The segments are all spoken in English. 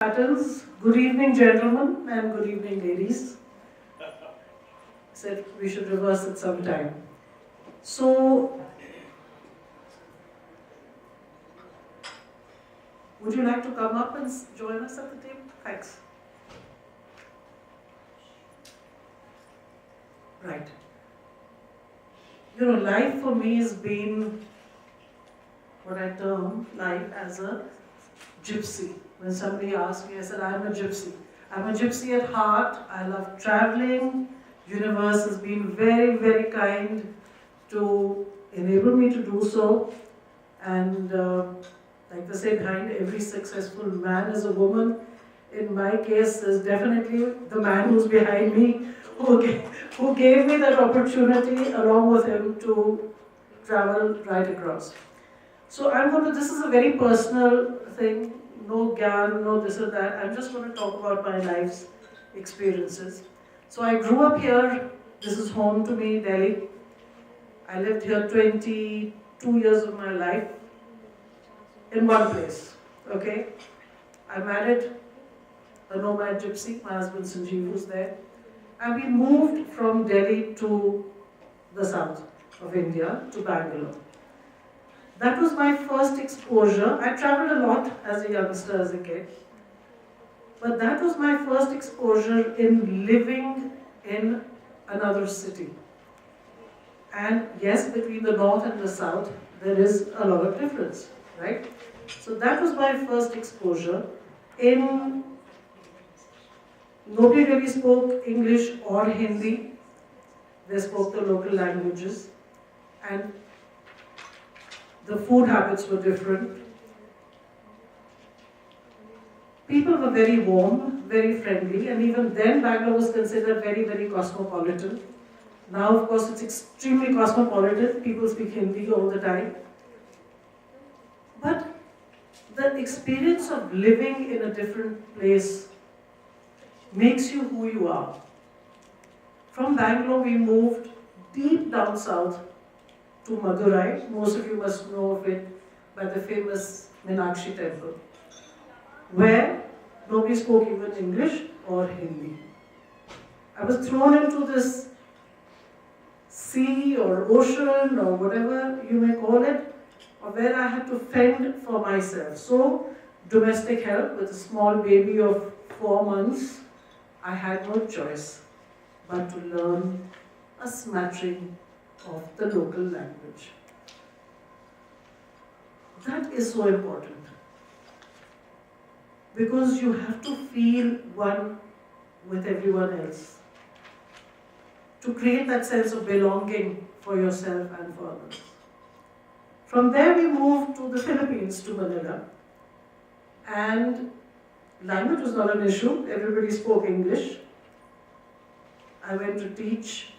Patterns. Good evening, gentlemen, and good evening, ladies. Said we should reverse it sometime. So, would you like to come up and join us at the table? Thanks. Right. Life for me has been what I term life as a gypsy. When somebody asked me, I said, I'm a gypsy. I'm a gypsy at heart. I love traveling. Universe has been very, very kind to enable me to do so. And like they say, behind every successful man is a woman. In my case, there's definitely the man who's behind me who gave me that opportunity along with him to travel right across. So this is a very personal thing, no gyan, no this or that. I'm just going to talk about my life's experiences. So I grew up here, this is home to me, Delhi. I lived here 22 years of my life in one place, okay? I married a nomad gypsy, my husband Sanjeev was there. And we moved from Delhi to the south of India, to Bangalore. That was my first exposure. I traveled a lot as a youngster, as a kid. But that was my first exposure in living in another city. And yes, between the north and the south, there is a lot of difference, right? So that was my first exposure. Nobody really spoke English or Hindi. They spoke the local languages. And the food habits were different. People were very warm, very friendly, and even then Bangalore was considered very, very cosmopolitan. Now, of course, it's extremely cosmopolitan. People speak Hindi all the time. But the experience of living in a different place makes you who you are. From Bangalore, we moved deep down south to Madurai. Most of you must know of it by the famous Meenakshi temple, where nobody spoke even English or Hindi. I was thrown into this sea or ocean or whatever you may call it, where I had to fend for myself. So, domestic help with a small baby of 4 months, I had no choice but to learn a smattering of the local language. That is so important because you have to feel one with everyone else to create that sense of belonging for yourself and for others. From there we moved to the Philippines, to Manila, and language was not an issue. Everybody spoke English. I went to teach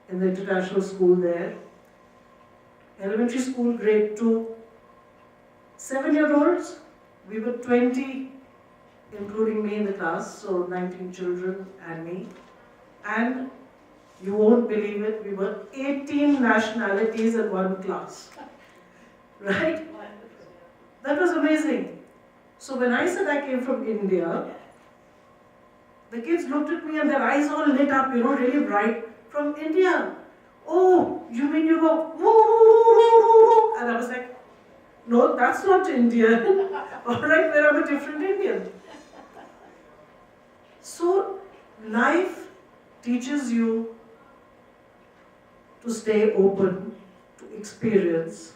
in the international school there. Elementary school, grade 2. 7-year-olds, we were 20, including me in the class, so 19 children and me. And you won't believe it, we were 18 nationalities in one class. Right? That was amazing. So when I said I came from India, the kids looked at me and their eyes all lit up, really bright. From India. Oh, you mean you go, woo, woo, woo, woo. And I was like, no, that's not Indian. All right, where I'm a different Indian. So, life teaches you to stay open to experience.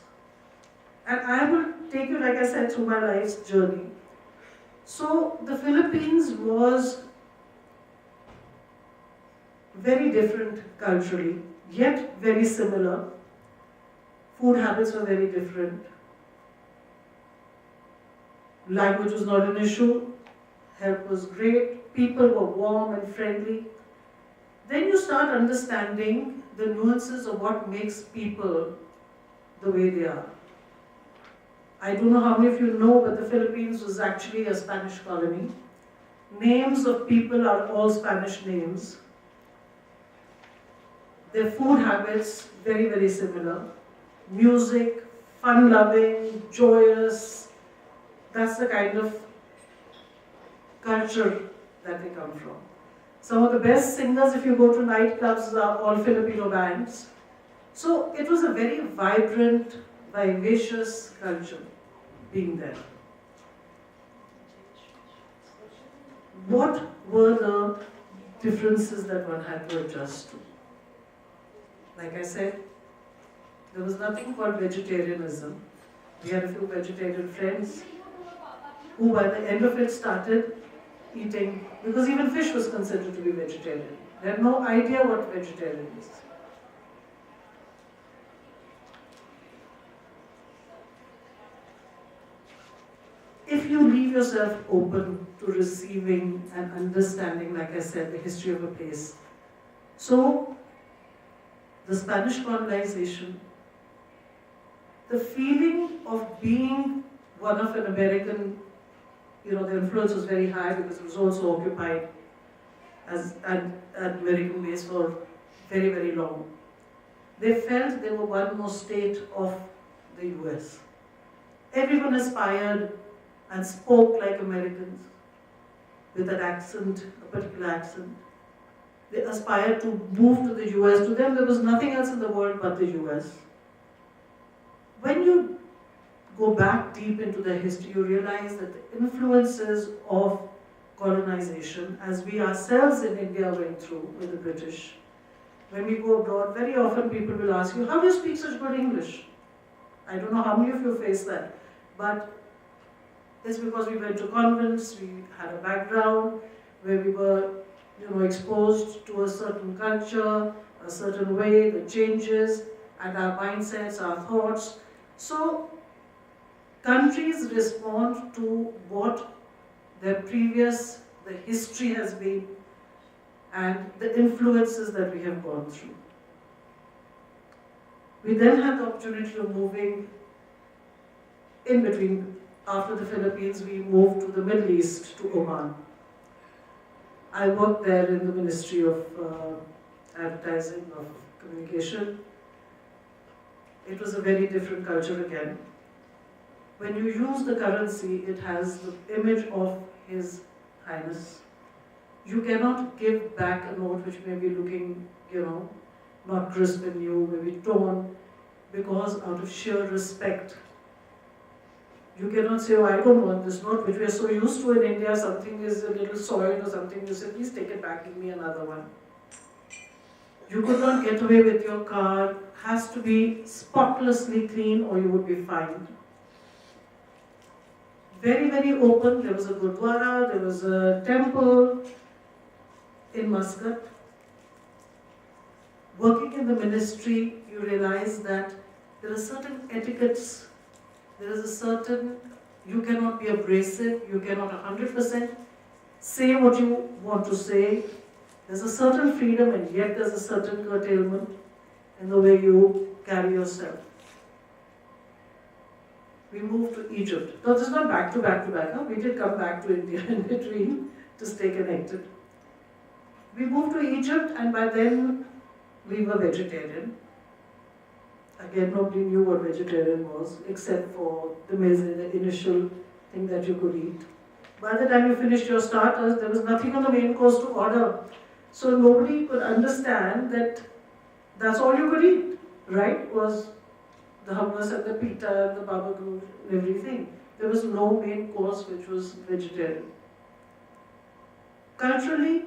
And I will take you, like I said, through my life's journey. So, the Philippines was very different culturally, yet very similar. Food habits were very different. Language was not an issue. Help was great. People were warm and friendly. Then you start understanding the nuances of what makes people the way they are. I don't know how many of you know, but the Philippines was actually a Spanish colony. Names of people are all Spanish names. Their food habits, very, very similar. Music, fun-loving, joyous. That's the kind of culture that they come from. Some of the best singers, if you go to nightclubs, are all Filipino bands. So it was a very vibrant, vivacious culture being there. What were the differences that one had to adjust to? Like I said, there was nothing called vegetarianism. We had a few vegetarian friends who by the end of it started eating, because even fish was considered to be vegetarian. They had no idea what vegetarian is. If you leave yourself open to receiving and understanding, like I said, the history of a place. So, the Spanish colonization, the feeling of being one of an American, the influence was very high because it was also occupied as an American base for very, very long. They felt they were one more state of the US. Everyone aspired and spoke like Americans with an accent, a particular accent. They aspired to move to the US. To them, there was nothing else in the world but the US. When you go back deep into the history, you realize that the influences of colonization, as we ourselves in India went through with the British, when we go abroad, very often people will ask you, how do you speak such good English? I don't know how many of you face that, but it's because we went to convents, we had a background where we were, exposed to a certain culture, a certain way, the changes, and our mindsets, our thoughts. So, countries respond to what their the history has been, and the influences that we have gone through. We then had the opportunity of moving in between. After the Philippines, we moved to the Middle East, to Oman. I worked there in the Ministry of Advertising, of Communication. It was a very different culture again. When you use the currency, it has the image of His Highness. You cannot give back a note which may be looking, not crisp and new, maybe torn, because out of sheer respect. You cannot say, I don't want this note, which we are so used to in India, something is a little soiled or something, you say, please take it back, give me another one. You could not get away with your card, has to be spotlessly clean or you would be fined. Very, very open, there was a Gurdwara, there was a temple in Muscat. Working in the ministry, you realize that there are certain etiquettes. There is a certain, you cannot be abrasive, you cannot 100% say what you want to say. There's a certain freedom and yet there's a certain curtailment in the way you carry yourself. We moved to Egypt. No, this is not back to back. Huh? We did come back to India in between to stay connected. We moved to Egypt and by then we were vegetarian. Again, nobody knew what vegetarian was, except for the initial thing that you could eat. By the time you finished your starters, there was nothing on the main course to order. So nobody could understand that that's all you could eat, right? Was the hummus and the pita and the babagoo and everything. There was no main course which was vegetarian. Culturally,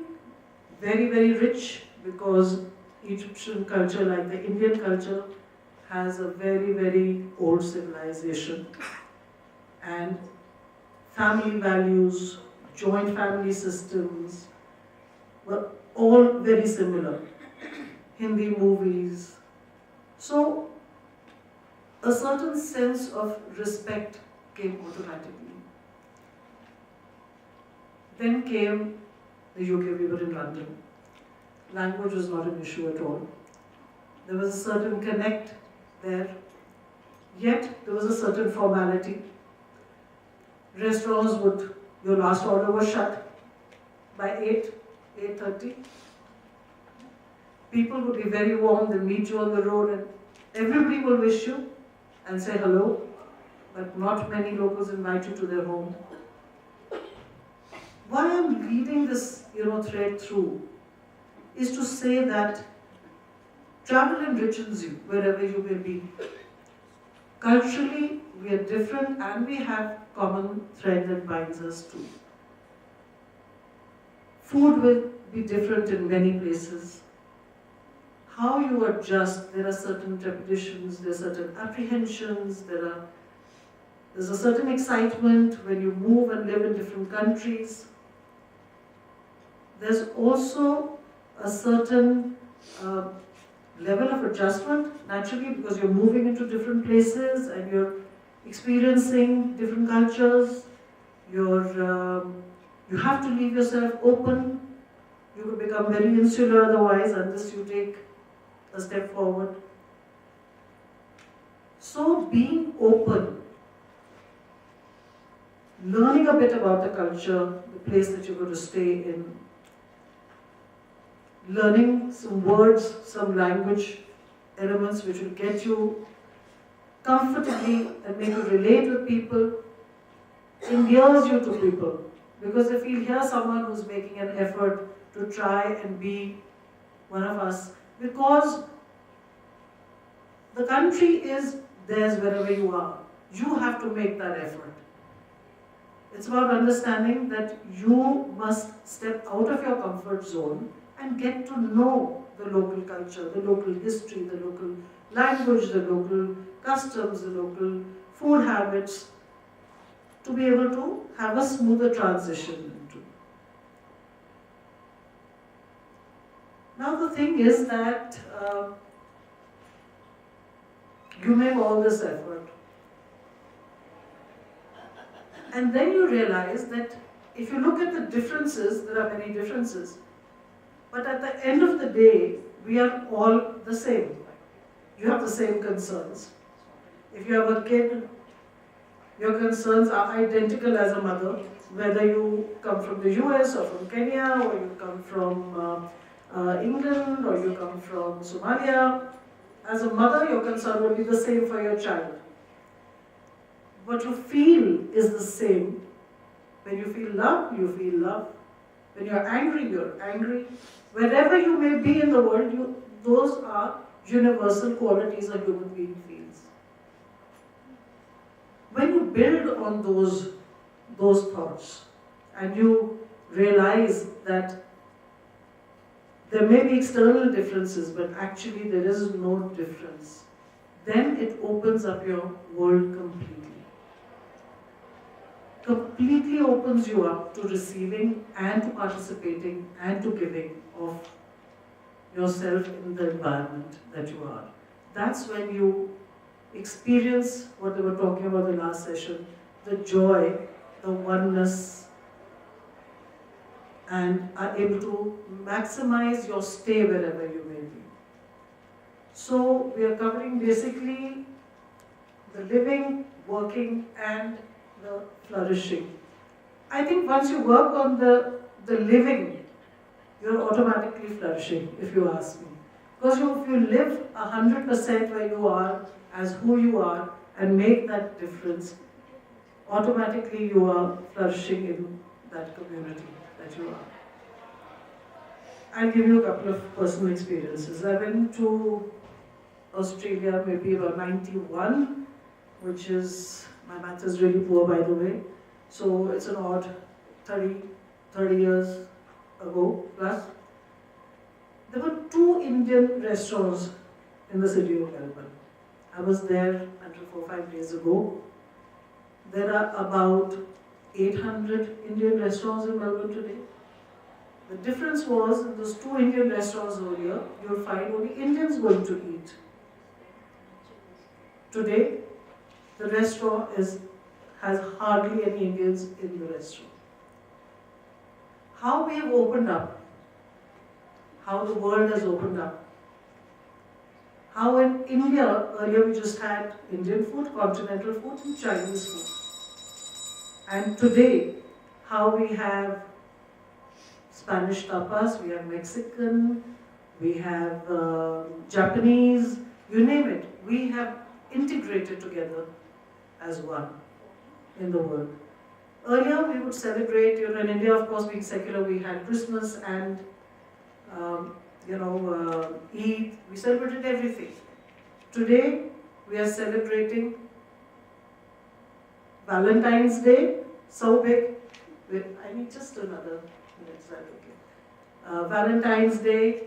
very, very rich, because Egyptian culture, like the Indian culture, has a very, very old civilization. And family values, joint family systems were all very similar. Hindi movies. So, a certain sense of respect came automatically. Then came the UK, we were in London. Language was not an issue at all. There was a certain connect there, yet there was a certain formality. Restaurants would, your last order was shut by 8:30. People would be very warm, they'll meet you on the road and everybody will wish you and say hello, but not many locals invite you to their home. why I'm leading this thread through is to say that travel enriches you wherever you may be. Culturally, we are different and we have common thread that binds us too. Food will be different in many places. How you adjust, there are certain repetitions, there are certain apprehensions, there's a certain excitement when you move and live in different countries. There's also a certain level of adjustment, naturally, because you're moving into different places and you're experiencing different cultures. You have to leave yourself open. You could become very insular otherwise, unless you take a step forward. So being open, learning a bit about the culture, the place that you're going to stay in, learning some words, some language elements which will get you comfortably and make you relate with people, endears you to people. Because if you hear someone who's making an effort to try and be one of us, because the country is theirs wherever you are. You have to make that effort. It's about understanding that you must step out of your comfort zone and get to know the local culture, the local history, the local language, the local customs, the local food habits, to be able to have a smoother transition into. Now the thing is that you make all this effort, and then you realize that if you look at the differences, there are many differences, but at the end of the day, we are all the same. You have the same concerns. If you have a kid, your concerns are identical as a mother, whether you come from the US or from Kenya, or you come from England, or you come from Somalia. As a mother, your concern will be the same for your child. What you feel is the same. When you feel love, you feel love. When you're angry. Wherever you may be in the world, those are universal qualities a human being feels. When you build on those thoughts and you realize that there may be external differences, but actually there is no difference, then it opens up your world completely. Completely opens you up to receiving and to participating and to giving of yourself in the environment that you are. That's when you experience what they were talking about in the last session, the joy, the oneness, and are able to maximize your stay wherever you may be. So we are covering basically the living, working, and the flourishing. I think once you work on the living, you're automatically flourishing, if you ask me. Because if you live 100% where you are, as who you are, and make that difference, automatically you are flourishing in that community that you are. I'll give you a couple of personal experiences. I went to Australia maybe about 91, which is, my math is really poor by the way, so it's an odd 30 years ago plus. There were 2 Indian restaurants in the city of Melbourne. I was there until 4 or 5 days ago. There are about 800 Indian restaurants in Melbourne today. The difference was, in those 2 Indian restaurants earlier, you'll find only Indians going to eat. Today, the restaurant has hardly any Indians in the restaurant. How we have opened up, how the world has opened up. How in India, earlier we just had Indian food, continental food, and Chinese food. And today, how we have Spanish tapas, we have Mexican, we have Japanese, you name it. We have integrated together as one in the world. Earlier we would celebrate, in India, of course, being secular, we had Christmas and Eid. We celebrated everything. Today we are celebrating Valentine's Day, so big. I need just another minute, is that okay? Valentine's Day,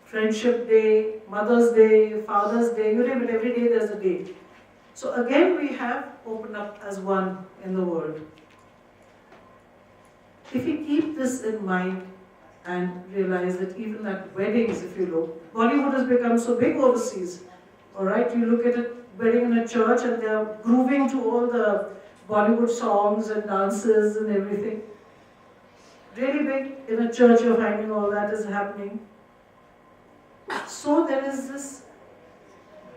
Friendship Day, Mother's Day, Father's Day, you name it, every day there's a day. So again we have opened up as one in the world. If we keep this in mind and realize that even at weddings, if you look, Bollywood has become so big overseas. Alright, you look at a wedding in a church and they're grooving to all the Bollywood songs and dances and everything. Really big in a church, you're finding all that is happening. So there is this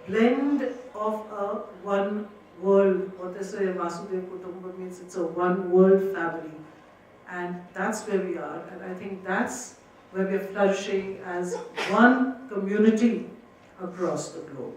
blend of a one world, what they say, Vasudev Kutumba means it's a one world family. And that's where we are, and I think that's where we're flourishing as one community across the globe.